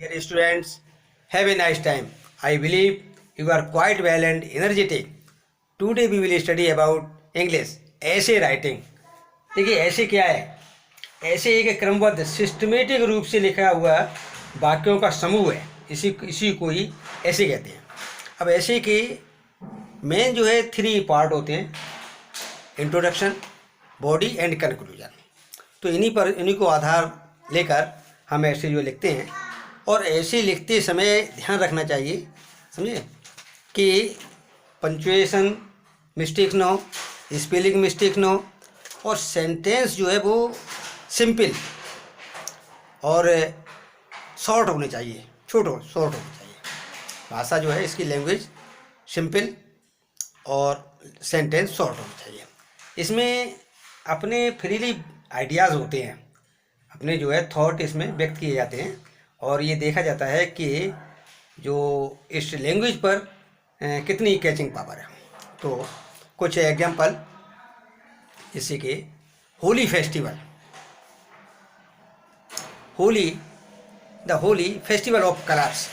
Dear students, have a nice time. I believe you are quite well and energetic. Today we will study about English, essay writing. देखिए ऐसे क्या है? ऐसे एक क्रमबद्ध systematic रूप से लिखा हुआ वाक्यों का समूह है। इसी को ही ऐसे कहते हैं। अब ऐसे के मेन जो है 3 पार्ट होते हैं: इंट्रोडक्शन, बॉडी एंड कंक्लूजन। तो इन्हीं को आधार लेकर हम ऐसे जो लिखते हैं, और ऐसे लिखते समय ध्यान रखना चाहिए, समझे, कि पंक्चुएशन मिस्टेक ना हो, स्पेलिंग मिस्टेक ना हो, और सेंटेंस जो है वो सिंपल और शॉर्ट होने चाहिए, शॉर्ट होने चाहिए। भाषा जो है इसकी लैंग्वेज सिंपल और सेंटेंस शॉर्ट होना चाहिए। इसमें अपने फ्रीली आइडियाज़ होते हैं, अपने जो है थॉट इसमें व्यक्त किए जाते हैं, और ये देखा जाता है कि जो इस लैंग्वेज पर कितनी कैचिंग पावर है। तो कुछ एग्जांपल, जैसे कि Holi festival, the Holi festival of colours.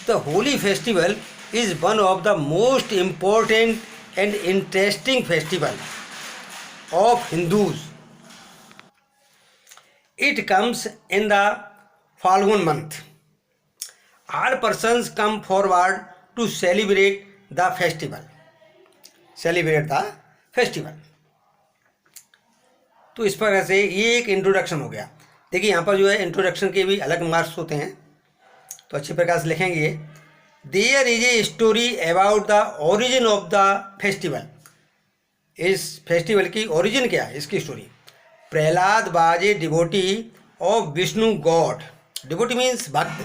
The Holi festival is one of the most important and interesting festival of Hindus. It comes in the Falgun month. All persons come forward to celebrate the festival. तो इस प्रकार से ये एक introduction हो गया। देखिए यहाँ पर जो है इंट्रोडक्शन के भी अलग मार्क्स होते हैं, तो अच्छी प्रकार से लिखेंगे। There is a story about the origin of the festival. इस फेस्टिवल की ओरिजिन क्या है, इसकी story. Prahlad was a devotee of Vishnu god. Devotee means भक्त।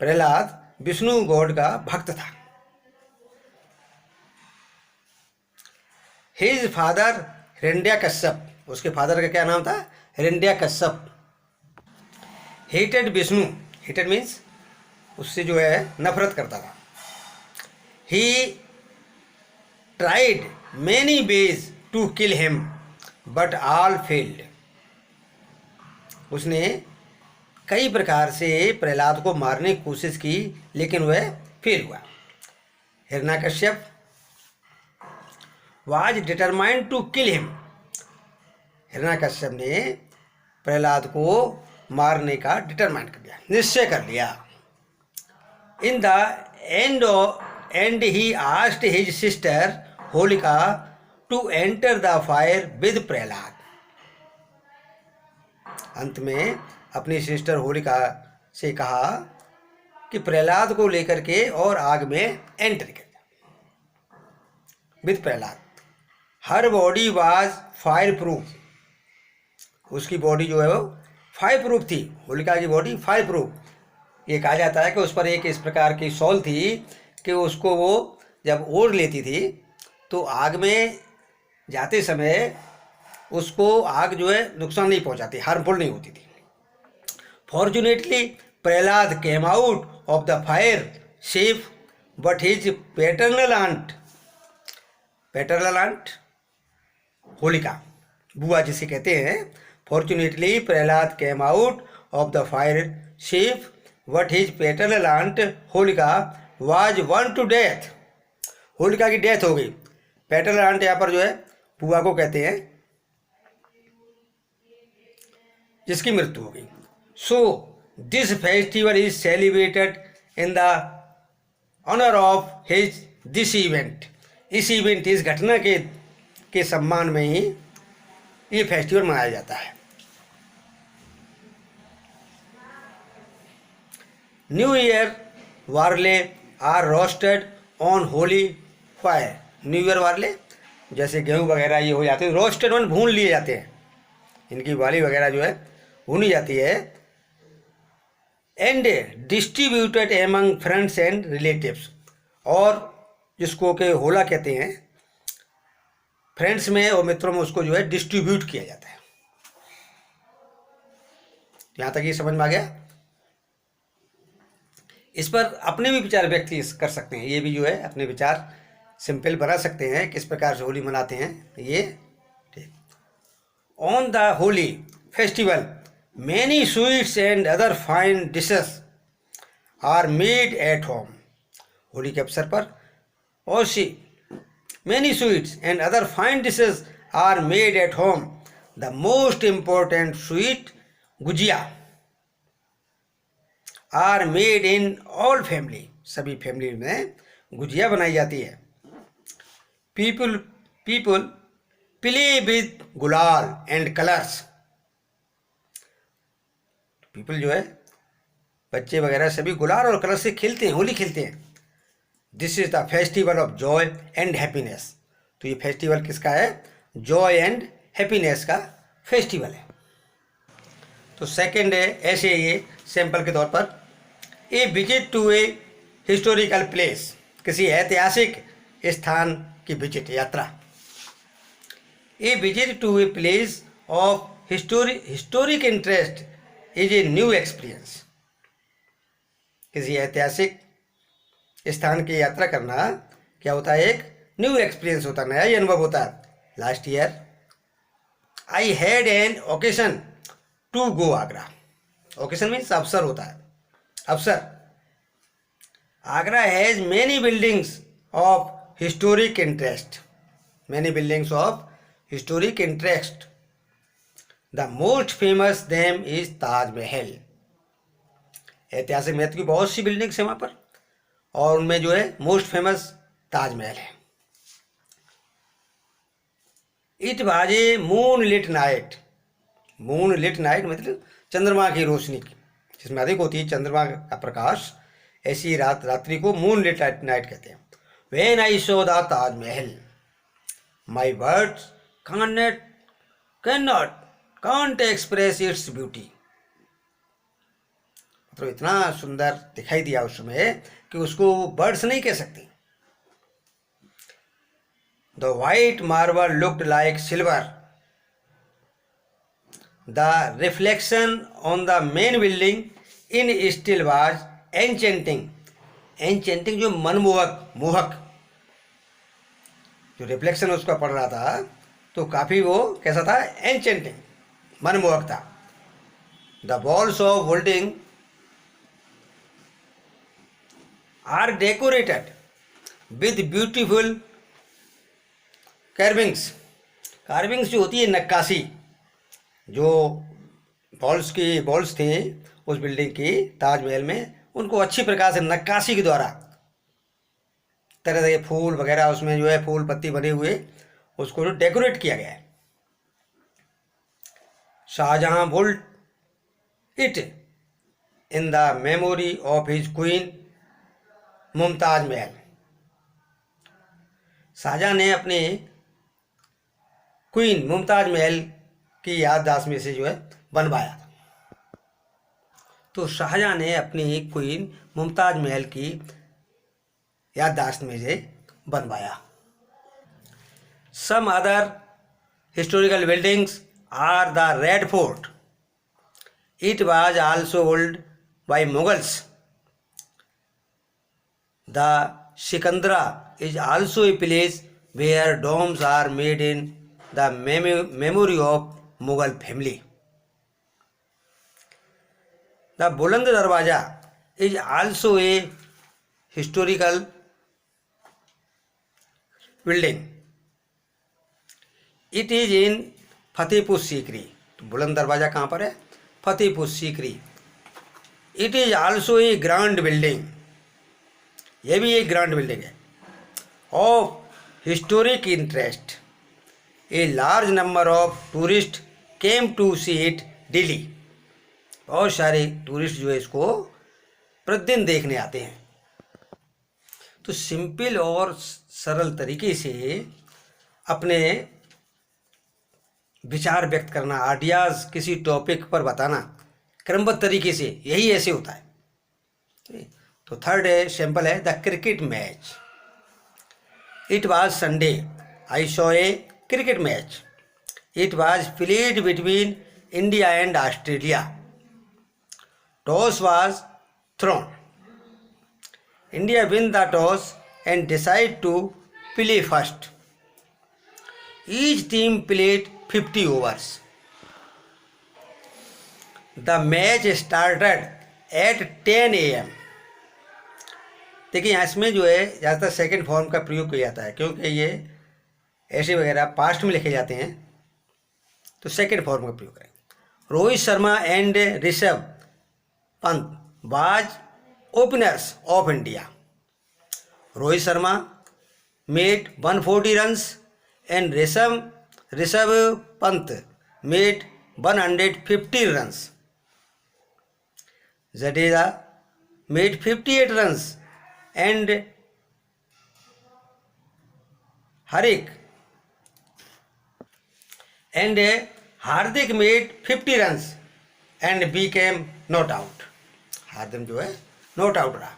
प्रहलाद विष्णु गॉड का भक्त था। हिज फादर हिरण्यकश्यप, उसके फादर का क्या नाम था, Hiranyakashyap, hated Vishnu. Hated means उससे जो है नफरत करता था। He tried many ways to kill him but all failed. उसने कई प्रकार से प्रहलाद को मारने की कोशिश की, लेकिन वह फेल हुआ। Hiranyakashyap was determined to kill him. Hiranyakashyap ने प्रहलाद को मारने का डिटरमाइंड कर दिया, निश्चय कर लिया। In the end he asked his sister Holika to enter the fire with Prahlad. अंत में अपनी सिस्टर होलिका से कहा कि प्रहलाद को लेकर के और आग में एंटर कर जाए with Prahlad. Her body was fire proof. उसकी बॉडी जो है वो फायर प्रूफ थी। होलिका की बॉडी फायर प्रूफ। ये कहा जाता है कि उस पर एक इस प्रकार की शॉल थी कि उसको वो जब ओढ़ लेती थी तो आग में जाते समय उसको आग जो है नुकसान नहीं पहुंचाती, हार्मफुल नहीं होती थी। Fortunately Prahlad came out of the fire safe, but his paternal aunt Holika, बुआ जिसे कहते हैं, fortunately Prahlad came out of the fire safe, What his paternal aunt होलिका was one to death। Holika की डेथ हो गई। पैटर्नल आंट यहाँ पर जो है बुआ को कहते हैं, जिसकी मृत्यु हो गई। So this festival is celebrated in the honour of his this event. इस इवेंट, इस घटना के सम्मान में ही ये फेस्टिवल मनाया जाता है। New ear barley are roasted on Holi fire. New ear barley जैसे गेहूँ वगैरह ये हो जाते हैं, रोस्टेड वन भून लिए जाते हैं, इनकी वाली वगैरह जो है भूनी जाती है। And distributed among friends and relatives, और जिसको के होला कहते हैं, फ्रेंड्स में और मित्रों में उसको जो है डिस्ट्रीब्यूट किया जाता है। यहाँ तक ये समझ में आ गया। इस पर अपने भी विचार व्यक्त कर सकते हैं, ये भी जो है अपने विचार सिंपल बना सकते हैं, किस प्रकार से होली मनाते हैं ये। ठीक। On the Holi festival Many sweets and other fine dishes are made at home. Holi के अवसर पर और सी many sweets and other fine dishes are made at home. The most important sweet, gujia, are made in all family. सभी family में गुजिया बनाई जाती है. People play with गुलाल and colors. पीपल जो है बच्चे वगैरह सभी गुलाल और कलर से खेलते हैं, होली खेलते हैं. This is the festival of Joy and happiness. तो ये फेस्टिवल किसका है? जॉय एंड हैप्पीनेस का फेस्टिवल है. तो सेकंड है ऐसे ये सैंपल के तौर पर, a visit to a historical place, किसी ऐतिहासिक स्थान की विजिट, यात्रा. A visit to a place of historic interest is a new experience. किसी ऐतिहासिक स्थान की यात्रा करना क्या होता है? एक न्यू एक्सपीरियंस होता है, नया ही अनुभव होता है. Last year I had an occasion to go Agra. Occasion means अवसर होता है, अवसर. Agra has many buildings of historic interest. Many buildings of historic interest. The most famous them is Taj Mahal. ऐतिहासिक महत्व की बहुत सी बिल्डिंग्स हैं वहाँ पर, और उनमें जो है मोस्ट फेमस ताजमहल है. It was a moon lit night. Moon lit night मतलब चंद्रमा की रोशनी की, जिसमें अधिक होती है चंद्रमा का प्रकाश, ऐसी रात्रि को मून लिट नाइट कहते हैं. When I saw the Taj Mahal my words can't express its beauty. तो इतना सुंदर दिखाई दिया उस समय कि उसको वर्ड्स नहीं कह सकती. The white marble looked like silver. The reflection on the main building in still was enchanting. Enchanting जो मनमोहक, मोहक, जो रिफ्लेक्शन उसका पड़ रहा था तो काफी वो कैसा था? एनचेंटिंग, मनमोहक था. The walls of building are decorated with beautiful carvings. Carvings जो होती है नक्काशी, जो वॉल्स थी उस बिल्डिंग की, ताजमहल में, उनको अच्छी प्रकार से नक्काशी के द्वारा तरह तरह के फूल वगैरह उसमें जो है फूल पत्ती बने हुए उसको जो डेकोरेट किया गया है. Shah Jahan built it in the memory of his queen Mumtaz Mahal. Shah Jahan ने अपने क्वीन मुमताज महल की याददाश्त में से जो है बनवाया. तो शाहजहां ने अपनी क्वीन मुमताज महल की याददाश्त में से बनवाया. Some other historical buildings are the Red Fort. It was also held by Mughals. The Sikandra is also a place where domes are made in the memory of Mughal family. The Buland Darwaja is also a historical building. It is in Fatehpur Sikri. तो बुलंद दरवाज़ा कहाँ पर है? Fatehpur Sikri. It is also a grand building. यह भी एक grand building है. Of historic interest. A large number of tourist came to see it daily. बहुत सारे टूरिस्ट जो है इसको प्रतिदिन देखने आते हैं. तो सिंपल और सरल तरीके से अपने विचार व्यक्त करना, आइडियाज़ किसी टॉपिक पर बताना क्रमबद्ध तरीके से, यही ऐसे होता है. तो थर्ड है सैंपल है the cricket match. It was Sunday. I saw a cricket match. It was played between India and Australia. Toss was thrown. India win the toss and decide to play first. Each team played 50 overs. The match started at 10 AM। देखिए यहाँ इसमें जो है ज़्यादातर second form का प्रयोग किया जाता है, क्योंकि ये ऐसे वगैरह पास्ट में लिखे जाते हैं, तो सेकेंड फॉर्म का प्रयोग करें। Rohit Sharma and Rishabh Pant was openers of India. Rohit Sharma made 140 runs and Rishabh Pant made 150 runs. Jadeja made 58 runs and Hardik made 50 runs and became not out. हार्दिक जो है नॉट आउट रहा।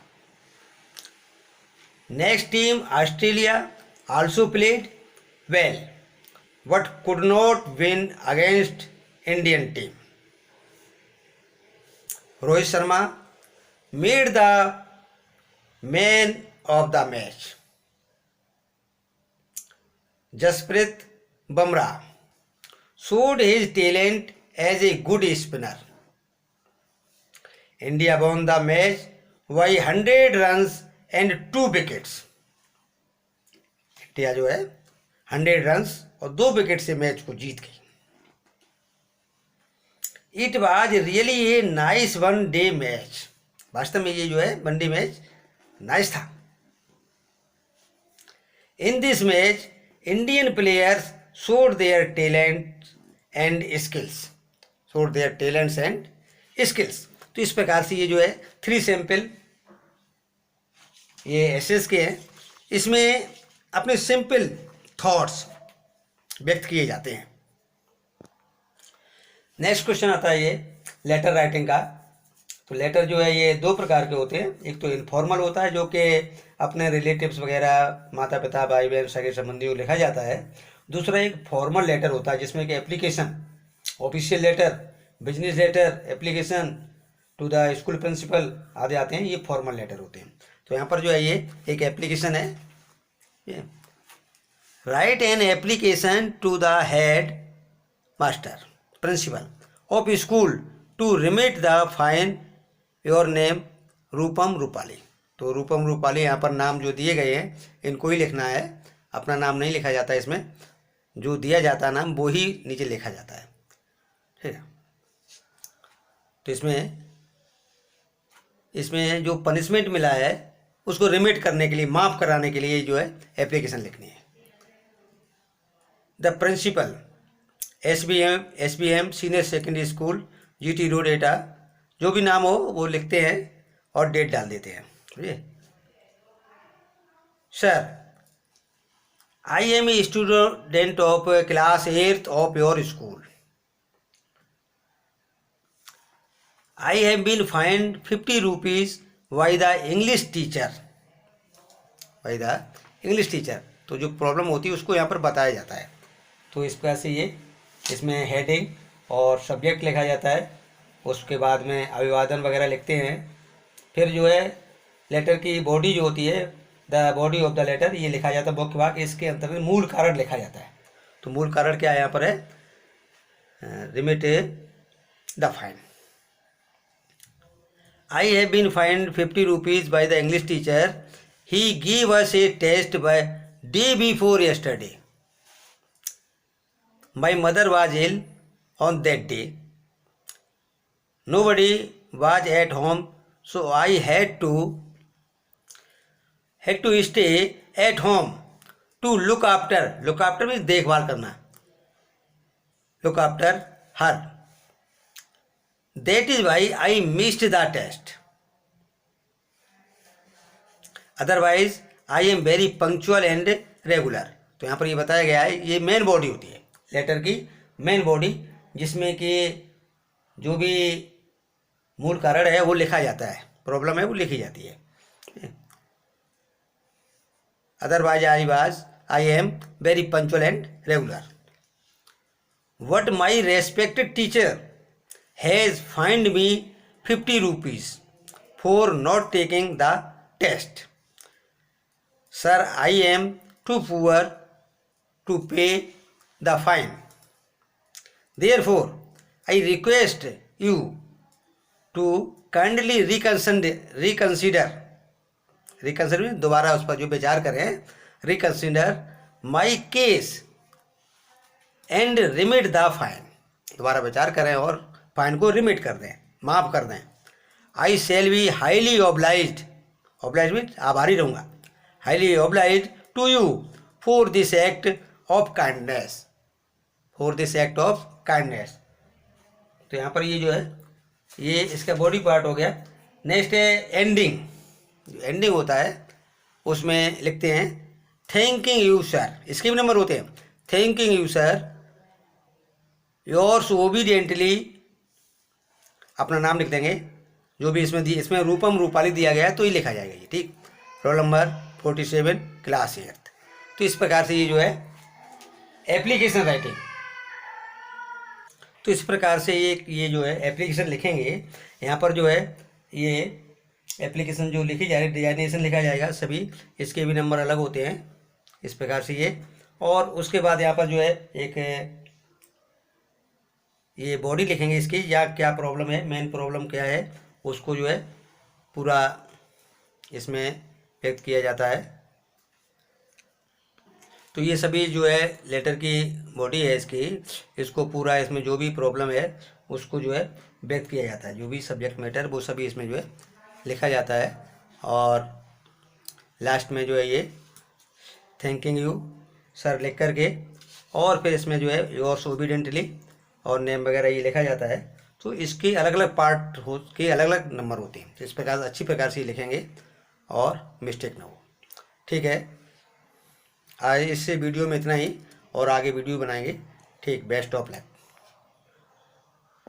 Next team Australia also played well but could not win against Indian team. Rohit Sharma made the man of the match. Jasprit Bumrah showed his talent as a good spinner. India won the match by 100 runs and 2 wickets. India जो है 100 runs और 2 wicket से match को जीत गई। It was really a nice one day match. वास्तव में ये जो है वन डे मैच नाइस था। In this match Indian players showed their talent and skills. तो इस प्रकार से ये जो है 3 सैंपल ये एसेस के हैं, इसमें अपने सिंपल थॉट्स व्यक्त किए जाते हैं। नेक्स्ट क्वेश्चन आता है ये लेटर राइटिंग का। तो लेटर जो है ये 2 प्रकार के होते हैं। एक तो इनफॉर्मल होता है जो कि अपने रिलेटिव्स वगैरह माता पिता भाई बहन सगे संबंधियों को लिखा जाता है। दूसरा एक फॉर्मल लेटर होता है जिसमें कि application, official letter, business letter, application to the school principal आदि आते हैं, ये फॉर्मल लेटर होते हैं। तो यहाँ पर जो है ये एक एप्लीकेशन है। Write an application to the head master principal of school to remit the fine your name Rupam Rupali. तो रूपम रूपाली यहाँ पर नाम जो दिए गए हैं इनको ही लिखना है, अपना नाम नहीं लिखा जाता है इसमें, जो दिया जाता है नाम वो ही नीचे लिखा जाता है, ठीक है। तो इसमें जो पनिशमेंट मिला है उसको रिमिट करने के लिए, माफ़ कराने के लिए जो है एप्लीकेशन लिखनी है। The principal SBM senior secondary school GT road Etah, जो भी नाम हो वो लिखते हैं और डेट डाल देते हैं, ठीक। Sir I am a student of class 8th of your school. I have been find 50 rupees by the English teacher. तो जो प्रॉब्लम होती है उसको यहाँ पर बताया जाता है। तो इस प्रकार से ये इसमें हेडिंग और सब्जेक्ट लिखा जाता है, उसके बाद में अभिवादन वगैरह लिखते हैं। फिर जो है लेटर की बॉडी जो होती है, the body of the letter, ये लिखा जाता है मुख्य भाग। इसके अंतर्गत मूल कारण लिखा जाता है। तो मूल कारण क्या यहाँ पर है, remit the fine. I have been fined 50 rupees by the English teacher. He gave us a test by day before yesterday. My mother was ill on that day. Nobody was at home, so I had to stay at home to look after means देखभाल करना, look after her. That is why I missed the test. Otherwise, I am very punctual and regular. तो यहाँ पर ये बताया गया है, ये मेन बॉडी होती है लेटर की, मेन बॉडी, जिसमें कि जो भी मूल कारण है वो लिखा जाता है, प्रॉब्लम है वो लिखी जाती है। Otherwise, I am very punctual and regular. What my respected teacher has fined me 50 rupees for not taking the test. Sir, I am too poor to pay the fine. Therefore, I request you to kindly reconsider दोबारा उस पर जो विचार करें, reconsider my case and remit the fine, दोबारा विचार करें और फाइन को रिमिट कर दें, माफ़ कर दें। I shall be highly obliged, oblige mean आभारी रहूँगा, highly obliged to you for this act of kindness, for this act of kindness. तो यहाँ पर ये जो है ये इसका बॉडी पार्ट हो गया। नेक्स्ट है एंडिंग, जो एंडिंग होता है उसमें लिखते हैं थैंकिंग यू सर, इसके भी नंबर होते हैं। Thanking you sir, yours obediently, अपना नाम लिख देंगे, जो भी इसमें रूपम रूपाली दिया गया है तो ये लिखा जाएगा ये, ठीक। Roll number 47, class 8। तो इस प्रकार से ये जो है एप्लीकेशन राइटिंग, तो इस प्रकार से ये जो है एप्लीकेशन लिखेंगे। यहाँ पर जो है ये एप्लीकेशन जो लिखी जा रही है, डिजाइनेशन लिखा जाएगा सभी, इसके भी नंबर अलग होते हैं इस प्रकार से ये। और उसके बाद यहाँ पर जो है एक ये बॉडी लिखेंगे इसकी, या क्या प्रॉब्लम है, मेन प्रॉब्लम क्या है उसको जो है पूरा इसमें व्यक्त किया जाता है। तो ये सभी जो है लेटर की बॉडी है इसकी, इसको पूरा इसमें जो भी प्रॉब्लम है उसको जो है व्यक्त किया जाता है, जो भी सब्जेक्ट मैटर वो सभी इसमें जो है लिखा जाता है। और लास्ट में जो है ये थैंकिंग यू सर लिख करके, और फिर इसमें जो है योर्स ओबीडियंटली और नेम वगैरह ये लिखा जाता है। तो इसके अलग अलग पार्ट हो के अलग अलग नंबर होते हैं, इस प्रकार अच्छी प्रकार से लिखेंगे और मिस्टेक ना हो, ठीक है। आज इससे वीडियो में इतना ही, और आगे वीडियो बनाएंगे, ठीक। Best of luck.